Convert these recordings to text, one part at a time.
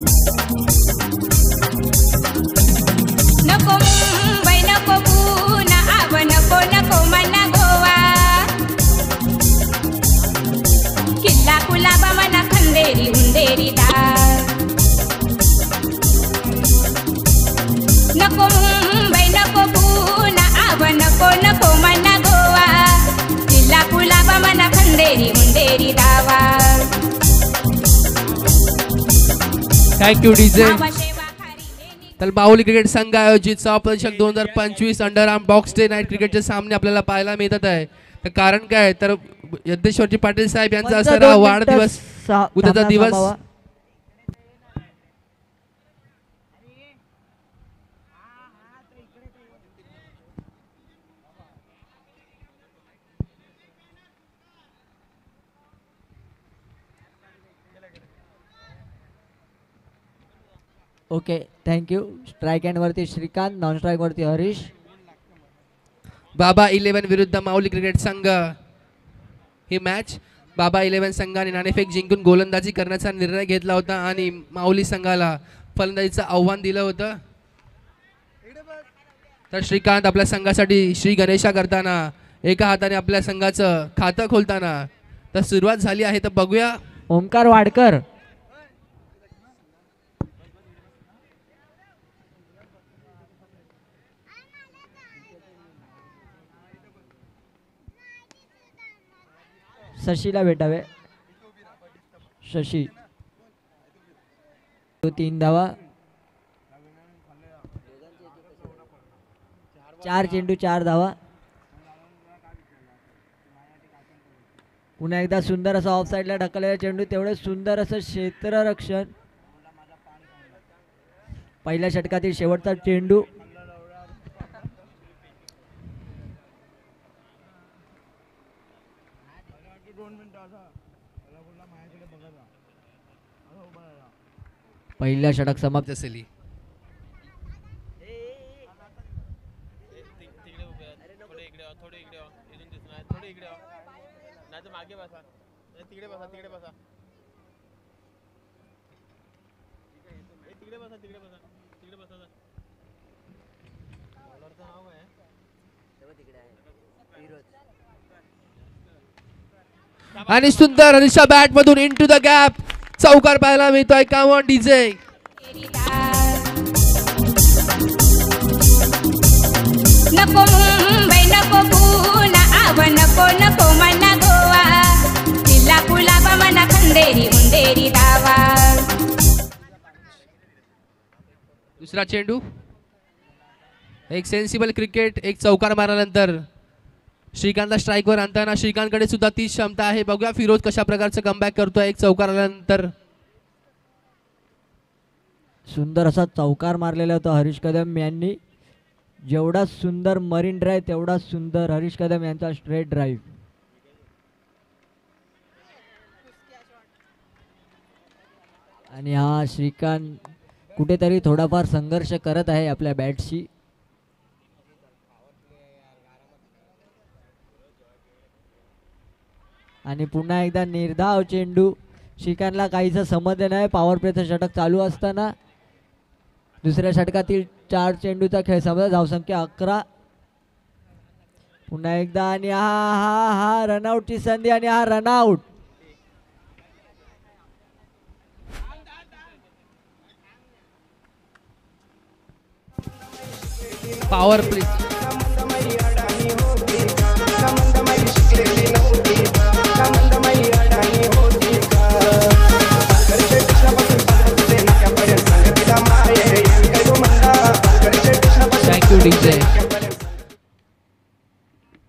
नको मुंबई नको पुणे आव नको नको मना गोवा किल्ला कुलाबा मना खंदेरी हुंदेरी दार नको मुंबई नको पुणे आव नको नको मना गोवा किल्ला कुलाबा मना खंदेरी हुंदेरी दावा. Thank you DJ. तर माऊली क्रिकेट संघ आयोजित 6/2025 under arm box day night क्रिकेटचे सामने आपल्याला पाहायला मिळत आहे. तर कारण काय तर यज्ञेश्वरजी पाटील साहेब यांचा असणारा वाढदिवस उद्याचा दिवस ओके थँक्यू. स्ट्राईक हँड वरती श्रीकांत, नॉन स्ट्राईक वरती हरीश. बाबा 11 विरुद्ध माऊली क्रिकेट संघ ही मॅच. बाबा 11 संघाने नाणेफेक जिंकून गोलंदाजी करण्याचा निर्णय घेतला होता आणि माऊली संघाला फलंदाजीचं आव्हान दिलं होतं. तर श्रीकांत आपल्या संघासाठी श्री गणेशा करताना एका हाताने आपल्या संघाचं खातं खोलताना तर सुरुवात झाली आहे. तर बघूया. ओमकार वाडकर, शशीला भेटावे. शशी 3 धावा, 4 चेंडू 4 धावा. पुन्हा एकदा सुंदर असा ऑफ साईडला ढकललेला चेंडू, तेवढे सुंदर असं क्षेत्ररक्षण. पहिल्या षटकातील शेवटचा चेंडू. पहिला षटक समाप्त असेल. आणि सुंदर हरीशा बॅट मधून इनटू द गॅप चौकार पाहायला मिळतोय. Come on DJ. नको मुंबई नको पुणे आव नको नको मना गोवा किल्ला कुलाबा मना खंदेरी हुंदेरी दावा. दुसरा चेंडू. एक सेन्सिबल क्रिकेट. एक चौकार मारल्यानंतर श्रीकांतला स्ट्राईकवर आणताना श्रीकांतकडे सुद्धा तीच क्षमता आहे. बघूया फिरोज कशा प्रकारचं कमबॅक करतोय. एक चौकार आल्यानंतर सुंदर असा चौकार मारलेला होता हरीश कदम यांनी. जेवढा सुंदर मरीन ड्राईव्ह तेवढा सुंदर हरीश कदम यांचा स्ट्रेट ड्राईव्ह. आणि हा श्रीकांत कुठेतरी थोडाफार संघर्ष करत आहे आपल्या बॅटशी. आणि पुन्हा एकदा निर्धाव चेंडू. श्रीकांतला काहीच समजलं नाही. पॉवर प्लेचं षटक चालू असताना दुसऱ्या षटकातील 4 चेंडूचा खेळ समजा. धावसंख्या 11. पुन्हा एकदा आणि हा रनआउटची संधी आणि हा रनआउट. Power play.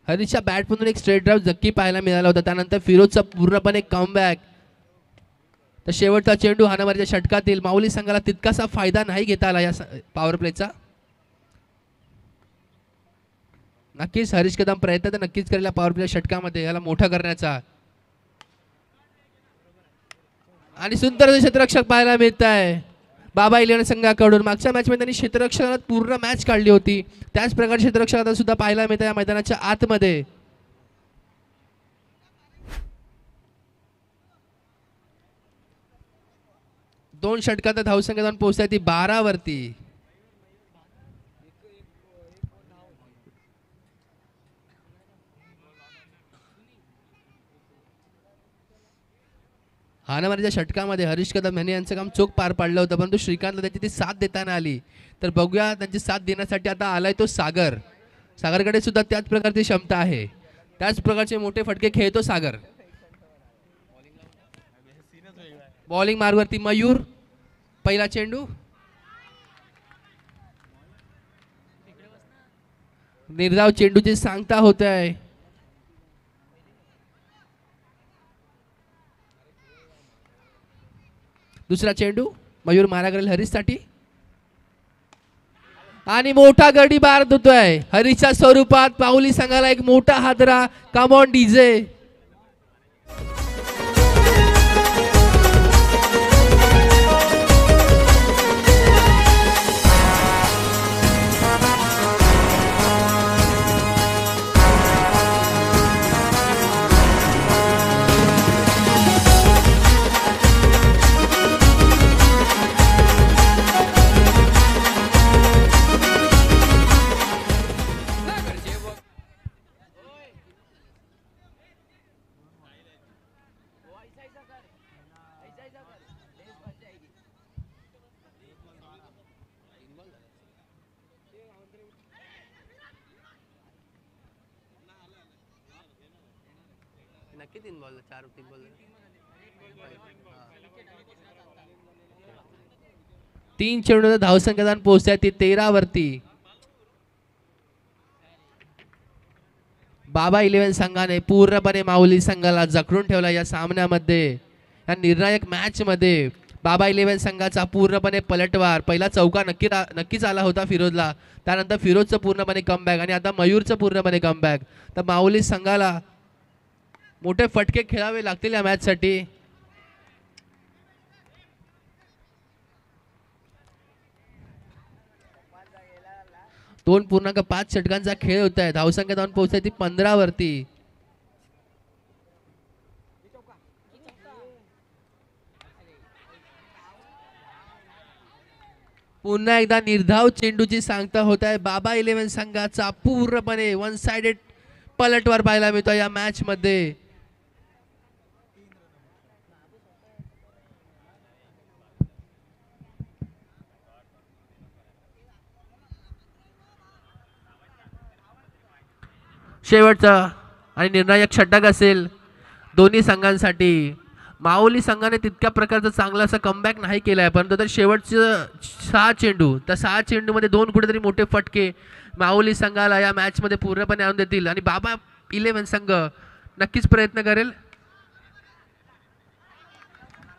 हरीशच्या बॅटमधून एक स्ट्रेट ड्राईव्ह जक्की पाहायला मिळाला होता. त्यानंतर फिरोजचा पूर्णपणे कमबॅक. तर शेवटचा चेंडू हाणामारीच्या षटकातील माऊली संघाला तितकासा फायदा नाही घेता आला या पॉवर प्लेचा. नक्कीच हरीश कदम प्रयत्न तर नक्कीच करेल पॉवर प्ले षटकामध्ये याला मोठा करण्याचा. आणि सुंदर क्षेत्ररक्षक पाहायला मिळत आहे बाबा 11 संघाकडून. मागच्या मॅच मध्ये त्यांनी क्षेत्ररक्षकात पूर्ण मॅच काढली होती. त्याच प्रकारे क्षेत्ररक्षकात सुद्धा पाहायला मिळत या मैदानाच्या आतमध्ये. 2 षटकात धावसंख्या जाऊन पोहोचताय ती 12 वरती. हाणामारीच्या षटकामध्ये हरीश कदम यांनी यांचं काम चोख पार पाडलं होतं, परंतु श्रीकांतला त्याची ती साथ देताना आली. तर बघूया त्यांची साथ देण्यासाठी आता आलाय तो सागर. सागरकडे सुद्धा त्याच प्रकारची क्षमता आहे, त्याच प्रकारचे मोठे फटके खेळतो सागर. बॉलिंग मार्गवरती मयूर. पहिला चेंडू निर्धाव चेंडूची सांगता होत आहे. दुसरा चेंडू मयूर मारा करेल हरीशसाठी आणि मोठा गडी बार देतोय हरीशच्या स्वरूपात. पाहुली संघाला एक मोठा हादरा. Come on DJ. नक्की 3 बॉल 4 3 बॉल 3 चेंडूचा धावसंख्या जाऊन पोहोचताय ती 13 वरती. बाबा 11 संघाने पूर्णपणे माऊली संघाला जखडून ठेवला या सामन्यामध्ये. या निर्णायक मॅच मध्ये बाबा 11 संघाचा पूर्णपणे पलटवार. पहिला चौका नक्कीच आला होता फिरोजला, त्यानंतर फिरोजचं पूर्णपणे कमबॅक आणि आता मयूरचं पूर्णपणे कमबॅक. तर माऊली संघाला मोठे फटके खेळावे लागतील या मॅच साठी. दोन 2.5 षटकांचा खेळ होत आहे. धावसंख्या जाऊन पोहोचते ती 15 वरती. पुन्हा एकदा निर्धाव चेंडूची सांगता होत आहे. बाबा 11 संघाचा पूर्णपणे वन साइडेड पलटवार पाहायला मिळतो या मॅच मध्ये. शेवटचा आणि निर्णायक षटक असेल दोन्ही संघांसाठी. माऊली संघाने तितक्या प्रकारचा चांगला असा कमबॅक नाही केला आहे, परंतु तर शेवटचं 6 चेंडू, त्या 6 चेंडूमध्ये 2 कुठेतरी मोठे फटके माऊली संघाला या मॅच मध्ये पूर्णपणे आणून देतील आणि बाबा 11 संघ नक्कीच प्रयत्न करेल.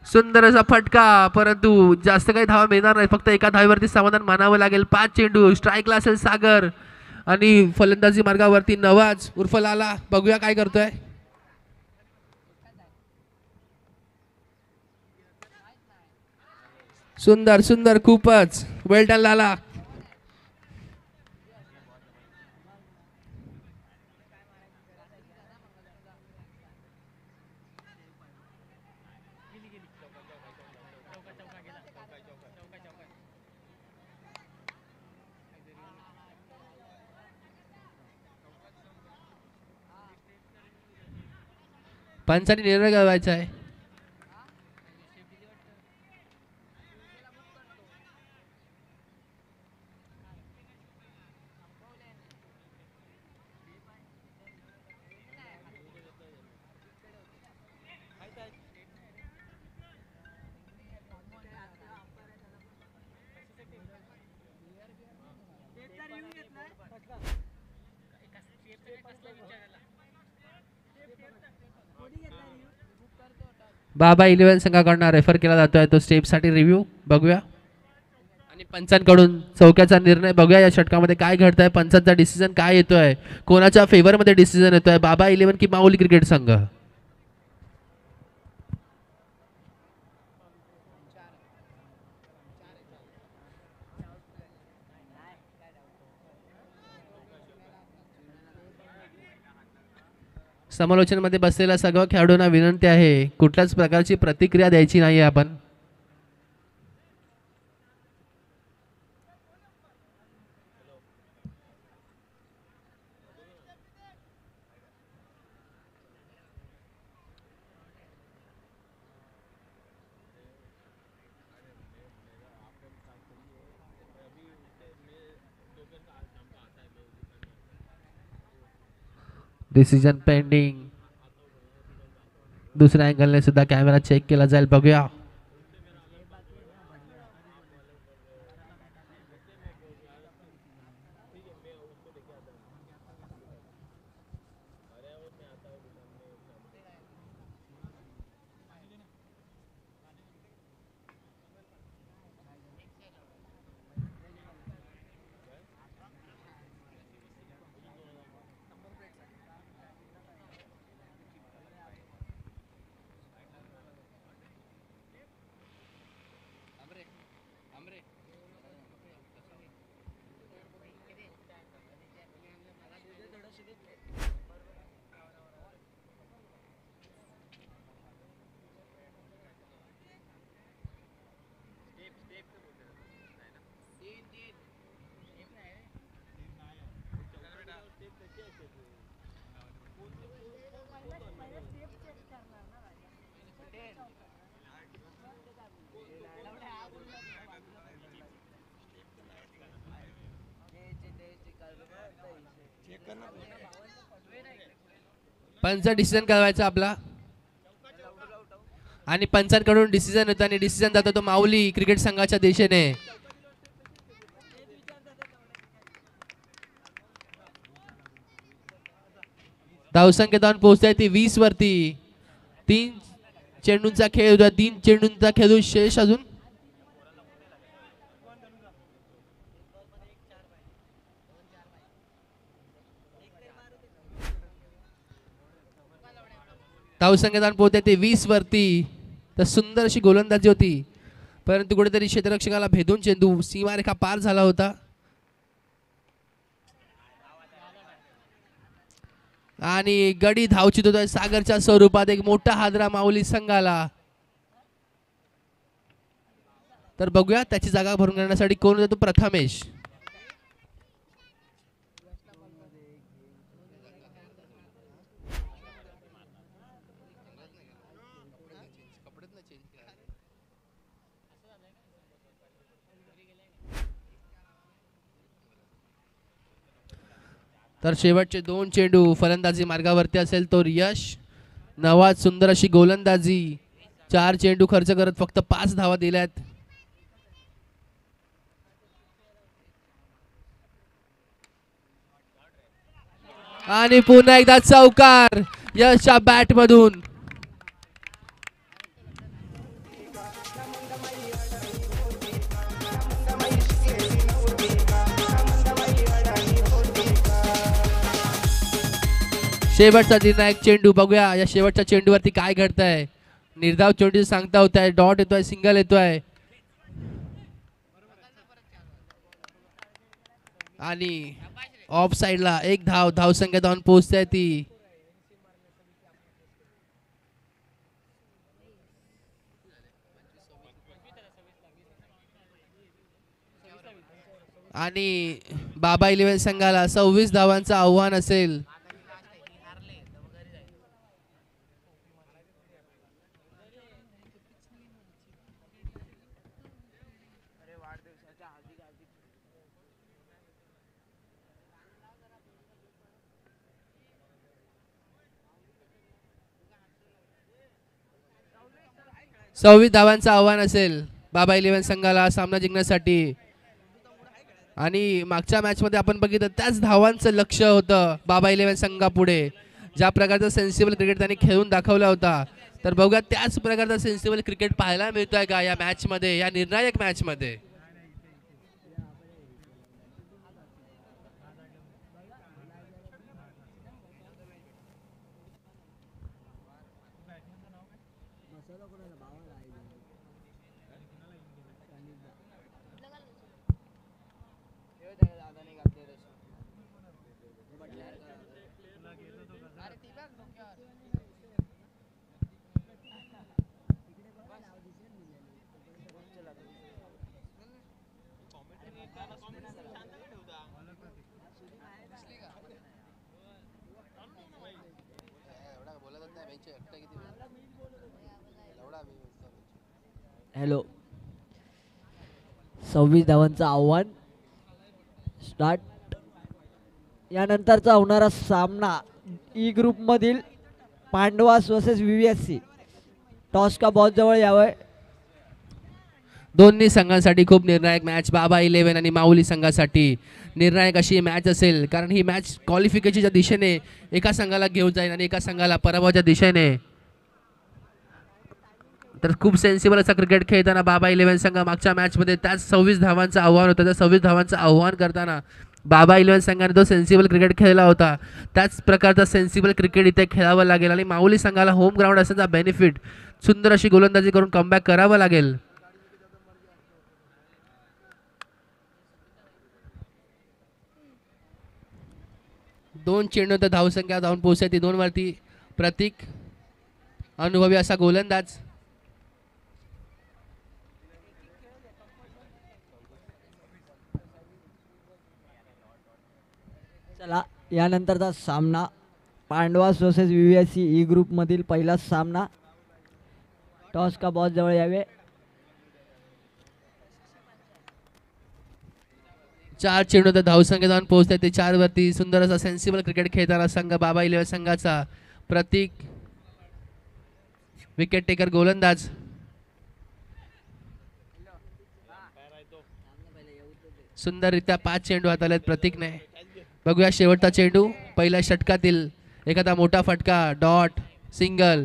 सुंदर असा फटका, परंतु जास्त काही धावा मिळणार नाही, फक्त एका धावेवरती समाधान मानावं लागेल. 5 चेंडू स्ट्राईकला असेल सागर आणि फलंदाजी मार्गावरती नवाज उर्फ लाला. बघूया काय करतोय. सुंदर सुंदर खूपच वेल डन लाला. पंचांनी निर्णय घ्यायचा आहे. बाबा 11 संघाकडून रेफर केला जातोय तो स्टेपसाठी रिव्ह्यू बघूया आणि पंचांकडून चौक्याचा निर्णय बघूया. या षटकामध्ये काय घडतंय, पंचांचा डिसिजन काय येतोय, कोणाच्या फेवर मध्ये डिसिजन येतोय, बाबा 11 की माऊली क्रिकेट संघ. समालोचनामध्ये बसलेल्या सगळ्या खेळाडूंना विनंती आहे कुठल्याच प्रकारची प्रतिक्रिया द्यायची नाही आपण. Decision pending. दुसऱ्या अँगलने सुद्धा कॅमेरा चेक केला जाईल. बघूया. पंच डिसिजन कळवायचा आपला आणि पंचांकडून डिसिजन होता आणि डिसिजन जातो तो माऊली क्रिकेट संघाच्या दिशेने. धावसंख्या धावून पोहोचताय ती 20 वरती. 3 चेंडूंचा खेळ होता. 3 चेंडूंचा खेळ शेष अजून. धावसंख्या धावून पोहोचताय ती 20 वरती. तर सुंदर अशी गोलंदाजी होती परंतु कुठेतरी क्षेत्ररक्षकाला भेदून चेंडू सीमारेखा पार झाला होता. आणि गडी धावचित होता सागरच्या स्वरूपात. एक मोठा हादरा माऊली संघाला. तर बघूया त्याची जागा भरून घेण्यासाठी कोण होता तो प्रथमेश. तर शेवटचे 2 चेंडू फलंदाजी मार्गावरती असेल तो यश. नवाज सुंदर अशी गोलंदाजी. 4 चेंडू खर्च करत फक्त 5 धावा दिल्यात. आणि पुन्हा एकदा चौकार यशच्या बॅट मधून. शेवटचा निर्णायक चेंडू. बघूया या शेवटच्या चेंडूवरती काय घडतंय. निर्धाव चेंडू सांगता होत आहे. डॉट येतोय, सिंगल येतोय आणि ऑफ साइडला 1 धाव. धावसंख्या धावून पोहोचते ती आणि बाबा 11 संघाला 26 धावांचं आव्हान असेल. सव्वीस धावांचं आव्हान असेल बाबा 11 संघाला सामना जिंकण्यासाठी. आणि मागच्या मॅच मध्ये आपण बघितलं त्याच धावांचं लक्ष होतं बाबा 11 संघापुढे. ज्या प्रकारचा सेन्सिबल क्रिकेट त्यांनी खेळून दाखवला होता. तर बघूया त्याच प्रकारचा सेन्सिबल क्रिकेट पाहायला मिळतोय का या मॅच मध्ये, या निर्णायक मॅच मध्ये. हॅलो. 26 धावांचं आव्हान स्टार्ट. यानंतरचा होणारा सामना ई ग्रुपमधील पांडवास वर्सेस VVSC. टॉस का बॉल जवळ यावं. दोन्ही संघांसाठी खूप निर्णायक मॅच. बाबा 11 आणि माऊली संघासाठी निर्णायक अशी ही मॅच असेल, कारण ही मॅच क्वालिफिकेशनच्या दिशेने एका संघाला घेऊन जाईल आणि एका संघाला पराभवाच्या दिशेने. तर खूप सेन्सिबल असा क्रिकेट खेळताना बाबा 11 संघ मागच्या मॅचमध्ये त्याच 26 धावांचं आव्हान होतं. त्या 26 धावांचं आव्हान करताना बाबा 11 संघाने तो सेन्सिबल क्रिकेट खेळला होता. त्याच प्रकारचा सेन्सिबल क्रिकेट इथे खेळावं लागेल आणि माऊली संघाला होम ग्राउंड असण्याचा बेनिफिट सुंदर अशी गोलंदाजी करून कमबॅक करावं लागेल. दोन चेंडू तर धावसंख्या धावून पोहोचते 2 वरती. प्रतीक अनुभवी असा गोलंदाज. चला यानंतरचा सामना पांडवास वर्सेस VVSC ई ग्रुपमधील पहिला सामना. टॉस का बॉल जवळ यावे. 4 चेंडू तर धावसंख्या धावून पोहोचते ते 4 वरती. सुंदर असा सेन्सिबल क्रिकेट खेळताना संघ बाबा 11 संघाचा. प्रतीक विकेट टेकर गोलंदाज. सुंदररित्या 5 चेंडू हाताळलेत प्रतीकने. बघूया शेवटचा चेंडू. पहिल्या षटकातील एखादा मोठा फटका, डॉट, सिंगल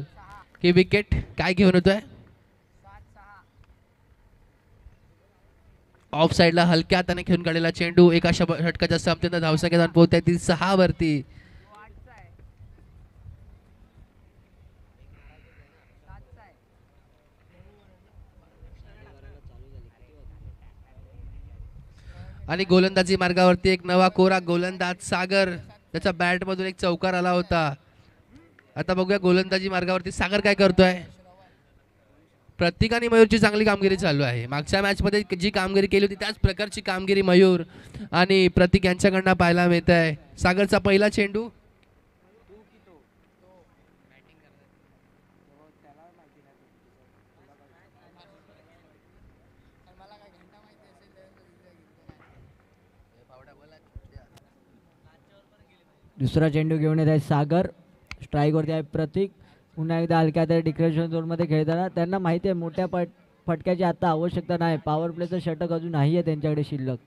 की विकेट काय घेऊन होतोय. ऑफ साइडला हलक्या हाताने खेळून काढलेला चेंडू एका षटकाच्या समतेनं धावसंख्या जाऊन पोहोचते ती 6 वरती. आणि गोलंदाजी मार्गावरती एक नवा कोरा गोलंदाज सागर. त्याच्या बॅट मधून एक चौकार आला होता. आता बघूया गोलंदाजी मार्गावरती सागर काय करतोय. प्रतीक आणि मयूरची चांगली कामगिरी चालू आहे. मागच्या मॅच मध्ये जी कामगिरी केली होती त्याच प्रकारची कामगिरी मयूर आणि प्रतीक यांच्याकडनं पाहायला मिळत आहे. सागरचा पहिला चेंडू. दुसरा चेंडू घेऊन येत आहे सागर. स्ट्राईकवरती आहे प्रतीक. पुन्हा एकदा हलक्या त्या डिक्लेरेशन झोनमध्ये खेळताना त्यांना माहिती आहे मोठ्या फटक्याची आता आवश्यकता नाही. पॉवर प्लेचं षटक अजून नाही आहे त्यांच्याकडे शिल्लक.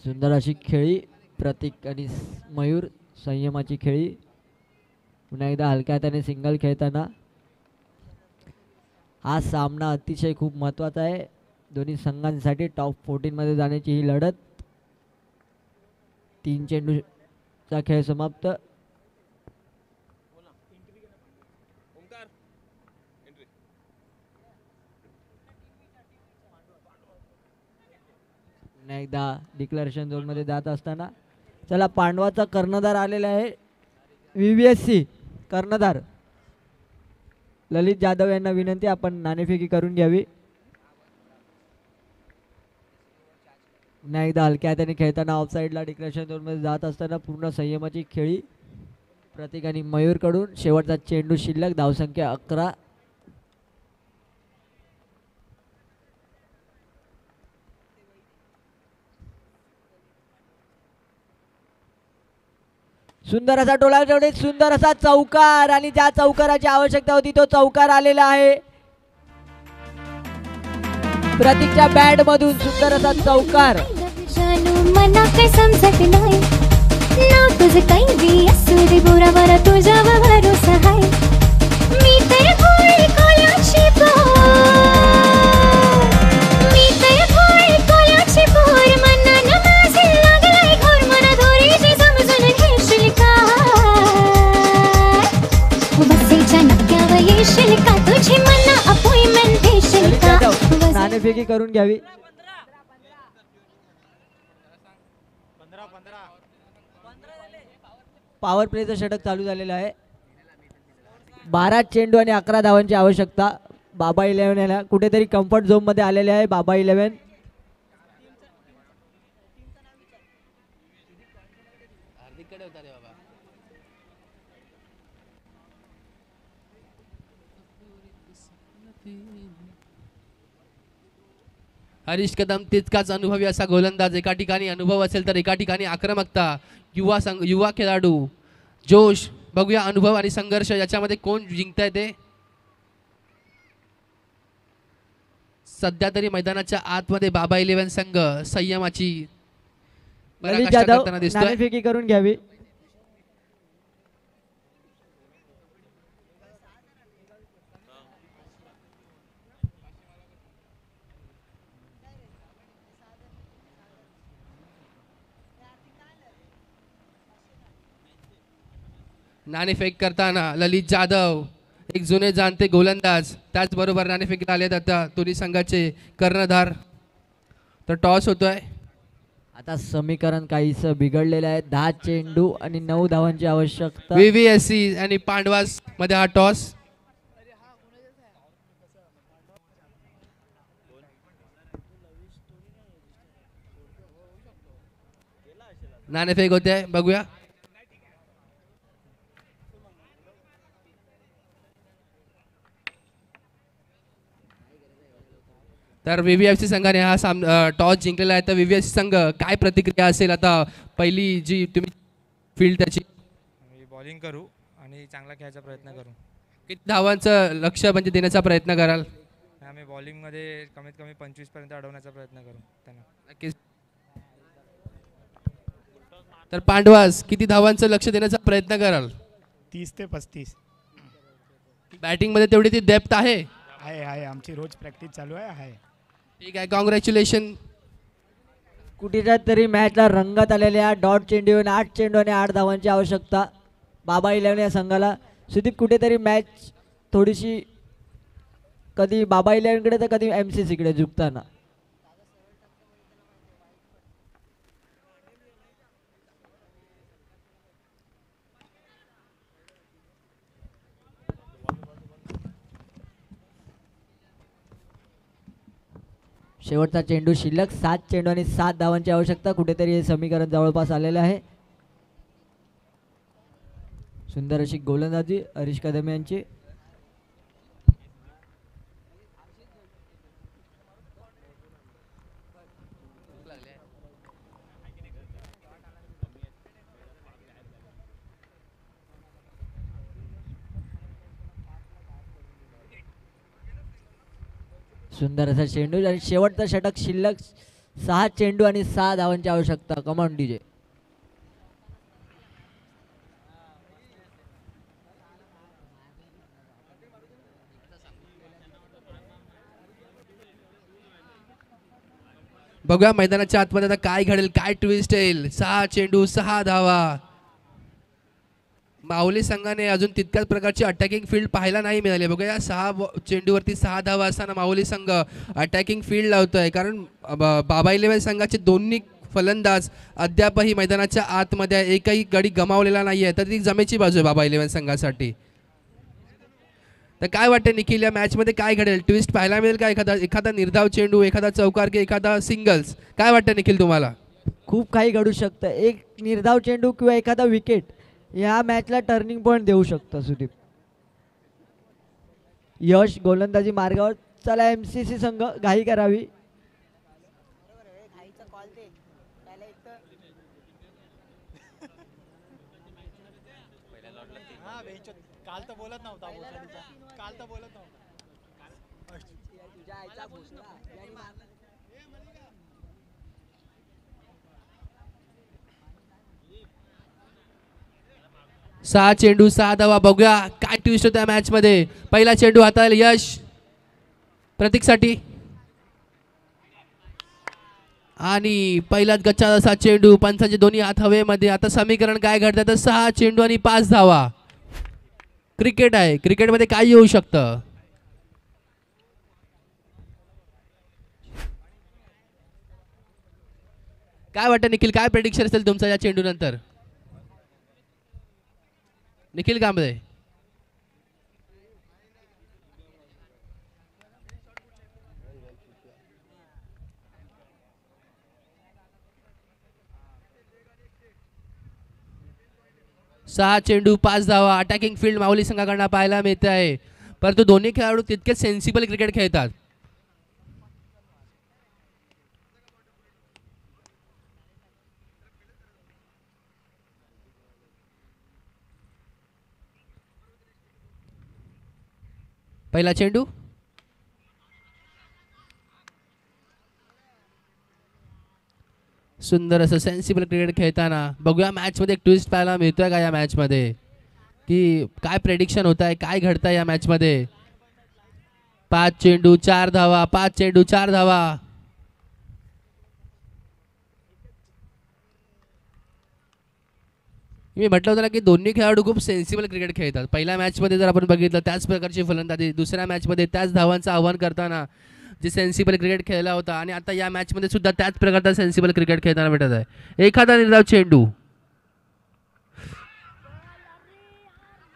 सुंदर अशी खेळी प्रतीक आणि मयूर. संयमाची खेळी. पुन्हा एकदा हलक्या हाताने सिंगल खेळताना. हा सामना अतिशय खूप महत्त्वाचा आहे दोन्ही संघांसाठी. टॉप 14 मध्ये जाण्याची ही लढत. 3 चेंडूचा खेळ समाप्त. पुन्हा एकदा डिक्लेरेशन झोन मध्ये जात असताना चला पांडवाचा कर्णधार आलेला आहे. VVSC कर्णधार ललित जाधव यांना विनंती आपण नाणेफेकी करून घ्यावी. पुन्हा एकदा हलक्या हाताने खेळताना ऑफ साईडला डिक्लेरेशन झोनमध्ये जात असताना पूर्ण संयमाची खेळी प्रतीक आणि मयूर कडून. शेवटचा चेंडू शिल्लक. धावसंख्या 11. सुंदर असा टोला जोडीत सुंदर असा चौकार आणि ज्या चौकाराची आवश्यकता होती तो चौकार आलेला आहे. प्रतीकच्या बॅट मधून सुंदर असा चौकार. मना काही समजत नाही ना तुझं काही बी असू दे बोरावर तुझ्यावर भरोसा आहे. मी तर भोळी कोल्याची मी तर भोळी कोल्याची बोर मनानं माझे लागलाय घोर मना दोरीची समजून घेशील का. बसेच्या नक्क्यावर येशील का तुझी मना अपॉइंटमेंट देशील का. नाणेफेकी करून घ्यावी. पॉवर प्लेचं षटक चालू झालेलं आहे. 12 चेंडू आणि 11 धावांची आवश्यकता. बाबा 11 याला कुठेतरी कम्फर्ट झोन मध्ये आलेले आहे. बाबा 11 हरीश कदम तितकाच अनुभवी असा गोलंदाज. एका ठिकाणी अनुभव असेल तर एका ठिकाणी आक्रमकता. युवा खेळाडू जोश. बघूया अनुभव आणि संघर्ष याच्यामध्ये कोण जिंकताय ते. सध्या तरी मैदानाच्या आतमध्ये बाबा 11 संघ संयमाची ललित पराकाष्ठा जाधव करताना दिसतोय. नाणेफेकी करून घ्यावी. नाणेफेक करताना ललित जाधव एक जुने जाणते गोलंदाज. त्याचबरोबर नाणेफेकीला आले आता दोन्ही संघाचे कर्णधार. तर टॉस होतोय. आता समीकरण काहीसं बिघडलेलं आहे. 10 चेंडू आणि 9 धावांची आवश्यकता. VVSC आणि पांडवास मध्ये हा टॉस. नाणेफेक होते बघूया. तर VVFC संघाने हा टॉस जिंकलेला आहे. तर VVFC संघ काय प्रतिक्रिया असेल आता पहिली जी तुम्ही फील्ड त्याची. मी बॉलिंग करू आणि चांगला खेळायचा प्रयत्न करू. किती धावांचं लक्ष म्हणजे देण्याचा प्रयत्न कराल. आम्ही बॉलिंगमध्ये कमीत कमी 25 पर्यंत अडवण्याचा प्रयत्न करू त्यांना. नक्कीच. तर पांडवास किती धावांचं लक्ष देण्याचा प्रयत्न कराल. 30 ते 35 बॅटिंग मध्ये तेवढी ती डेप्थ आहे. आहे आमची रोज प्रॅक्टिस चालू आहे. ठीक आहे कॉंग्रॅच्युलेशन. कुठेच्या तरी मॅचला रंगत आलेल्या डॉट चेंडू 8 चेंडू आणि 8 धावांची आवश्यकता बाबा 11 या संघाला. सुदीप कुठेतरी मॅच थोडीशी कधी बाबा 11 कडे तर कधी MCC कडे झुकताना. शेवटचा चेंडू शिल्लक. 7 चेंडू आणि 7 धावांची आवश्यकता. कुठेतरी हे समीकरण जवळपास आलेलं आहे. सुंदर अशी गोलंदाजी हरीश कदम यांची. सुंदर असा चेंडू आणि शेवटचा षटक शिल्लक. 6 चेंडू आणि 6 धावांची आवश्यकता. Command DJ. बघूया मैदानाच्या आतमध्ये आता काय घडेल, काय ट्विस्ट येईल. 6 चेंडू 6 धावा. माऊली संघाने अजून तितक्याच प्रकारची अटॅकिंग फील्ड पाहायला नाही मिळाली. बघूया 6 चेंडूवरती 6 धावा असताना माऊली संघ अटॅकिंग फील्ड लावतोय. कारण बाबा 11 संघाचे दोन्ही फलंदाज अद्यापही मैदानाच्या आतमध्ये एकही गडी गमावलेला नाहीये. तर ती जमेची बाजू आहे बाबा 11 संघासाठी. तर काय वाटतं निखिल, या मॅच मध्ये काय घडेल? ट्विस्ट पाहायला मिळेल का? एखादा निर्धाव चेंडू, एखादा चौकार की एखादा सिंगल्स? काय वाटतं निखिल तुम्हाला? खूप काही घडू शकतं. एक निर्धाव चेंडू किंवा एखादा विकेट या मॅचला टर्निंग पॉईंट देऊ शकतं. सुदीप यश गोलंदाजी मार्गावर. चला MCC संघ घाई करावी. काल तर बोलत नव्हता. 6 चेंडू 6 धावा. बघूया काय ट्विस्ट होत्या मॅच मध्ये. पहिला चेंडू हाताळेल यश प्रतीकसाठी आणि पहिलाच गच्चा असा चेंडू. पंचाचे दोन्ही हात हवेमध्ये. आता समीकरण काय घडतं तर 6 चेंडू आणि 5 धावा. क्रिकेट आहे, क्रिकेटमध्ये काय येऊ शकतं? काय वाटतं निखिल, काय प्रेडिक्शन असेल तुमचं या चेंडू नंतर? निखिल कांबळे. सहा चेंडू 5 धावा. अटॅकिंग फील्ड माऊली संघाकडनं पाहायला मिळते आहे. परंतु दोन्ही खेळाडू तितकेच सेन्सिबल क्रिकेट खेळतात. पहिला चेंडू सुंदर असं सेन्सिबल क्रिकेट खेळताना बघूया मॅचमध्ये एक ट्विस्ट पाहायला मिळतोय का या मॅचमध्ये की काय प्रेडिक्शन होत आहे काय घडतं या मॅचमध्ये 5 चेंडू 4 धावा 5 चेंडू 4 धावा मी म्हटलं होतं ना की दोन्ही खेळाडू खूप सेन्सिबल क्रिकेट खेळतात पहिल्या मॅचमध्ये जर आपण बघितलं त्याच प्रकारची फलंदाजी दुसऱ्या मॅचमध्ये त्याच धावांचं आव्हान करताना जे सेन्सिबल क्रिकेट खेळला होता आणि आता या मॅचमध्ये सुद्धा त्याच प्रकारचा सेन्सिबल क्रिकेट खेळताना भेटत आहे एखादा निर्धाव चेंडू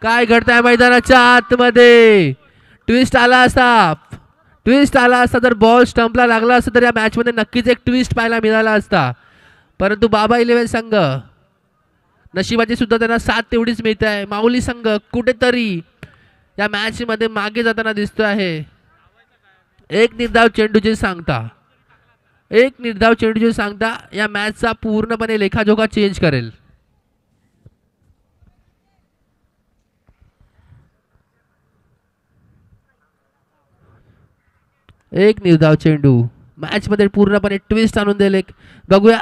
काय घडतंय मैदानाच्या आतमध्ये ट्विस्ट आला असता तर बॉल स्टंपला लागला असता तर या मॅचमध्ये नक्कीच एक ट्विस्ट पाहायला मिळाला असता परंतु बाबा 11 संघ नशिबाची सुद्धा त्यांना साथ तेवढीच मिळते आहे माऊली संघ कुठेतरी या मॅचमध्ये मागे जाताना दिसतो आहे एक निर्धाव चेंडूची सांगता या मॅचचा पूर्णपणे लेखाजोखा चेंज करेल एक निर्धाव चेंडू मॅच मध्ये पूर्णपणे ट्विस्ट आणून देईल एक बघूया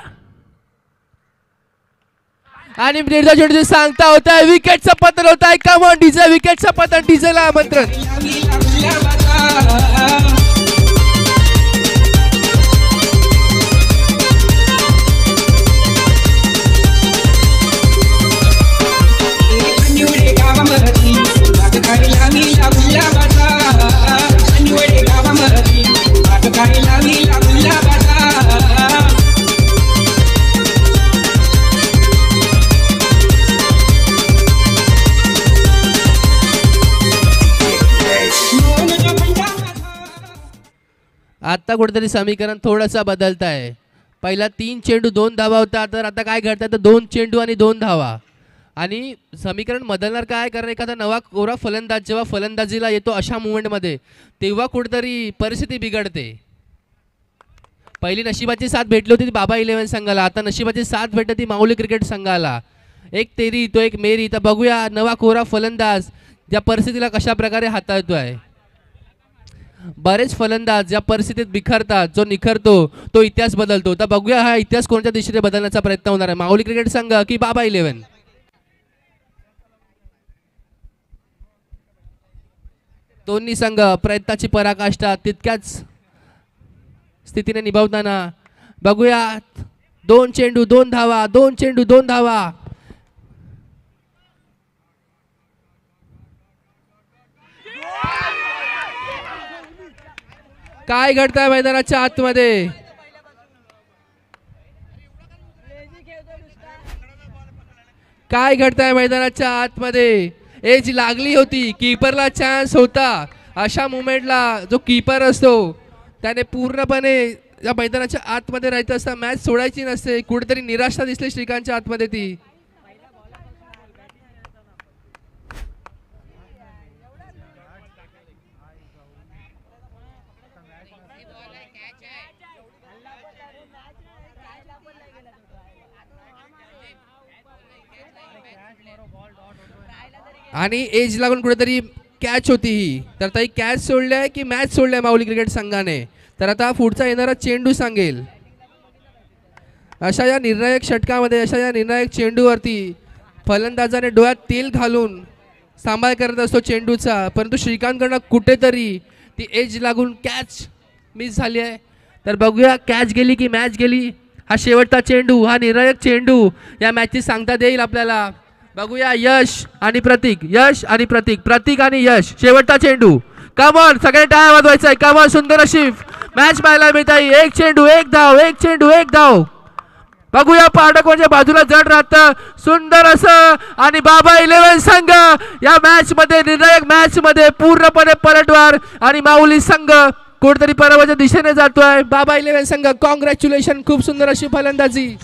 आणि निर्धाव चेंडूची सांगता होत आहे विकेटचं पतन होत आहे कम ऑन डीजे विकेटचं पतन डीजेला आमंत्रण आता कुठेतरी समीकरण थोडंसं बदलत आहे पहिला 3 चेंडू 2 धावा होता तर आता काय घडतं तर 2 चेंडू आणि 2 धावा आणि समीकरण बदलणार काय कारण एखादा नवा कोरा फलंदाज जेव्हा फलंदाजीला येतो अशा मुवमेंटमध्ये तेव्हा कुठेतरी परिस्थिती बिघडते पहिली नशिबाची साथ भेटली होती ती बाबा 11 संघाला आता नशिबाची साथ भेटते ती माऊली क्रिकेट संघाला एक तेरी तो एक मेरी तर बघूया नवा कोरा फलंदाज या परिस्थितीला कशा प्रकारे हाताळतोय बरेच फलंदाज या परिस्थितीत बिखरतात जो निखरतो तो इतिहास बदलतो तर बघूया हा इतिहास कोणत्या दिशेने बदलण्याचा प्रयत्न होणार आहे माऊली क्रिकेट संघ की बाबा 11 दोन्ही संघ प्रयत्नाची पराकाष्ठा तितक्याच स्थितीने निभावताना बघूया 2 चेंडू 2 धावा 2 चेंडू 2 धावा काय घडतंय मैदानाच्या आतमध्ये काय घडतंय मैदानाच्या आतमध्ये एज लागली होती कीपरला चान्स होता अशा मुमेंटला जो कीपर असतो त्याने पूर्णपणे या मैदानाच्या आतमध्ये राहायचं असता मॅच सोडायची नसते कुठेतरी निराशा दिसली श्रीकांतच्या आतमध्ये ती आणि एज लागून कुठेतरी कॅच होती ही तर आता ही कॅच सोडली आहे की मॅच सोडली आहे माऊली क्रिकेट संघाने तर आता पुढचा येणारा चेंडू सांगेल अशा या निर्णायक षटकामध्ये अशा या निर्णायक चेंडूवरती फलंदाजाने डोळ्यात तेल घालून सांभाळ करत असतो चेंडूचा परंतु श्रीकांतकडनं कुठेतरी ती एज लागून कॅच मिस झाली आहे तर बघूया कॅच गेली की मॅच गेली हा शेवटचा चेंडू हा निर्णायक चेंडू या मॅचची सांगता देईल आपल्याला बघूया यश आणि प्रतीक प्रतीक आणि यश शेवटचा चेंडू कम ऑन सगळे टाळ्या वाजवायचा आहे कम ऑन सुंदर अशी मॅच पाहायला मिळत आहे एक चेंडू एक धाव बघूया पाडकोच्या बाजूला जड राहतं सुंदर असं आणि बाबा 11 संघ या मॅच मध्ये निर्णायक मॅच मध्ये पूर्णपणे पलटवार आणि माऊली संघ कुठेतरी पराभवाच्या दिशेने जातोय बाबा 11 संघ कॉंग्रॅच्युलेशन खूप सुंदर अशी फलंदाजी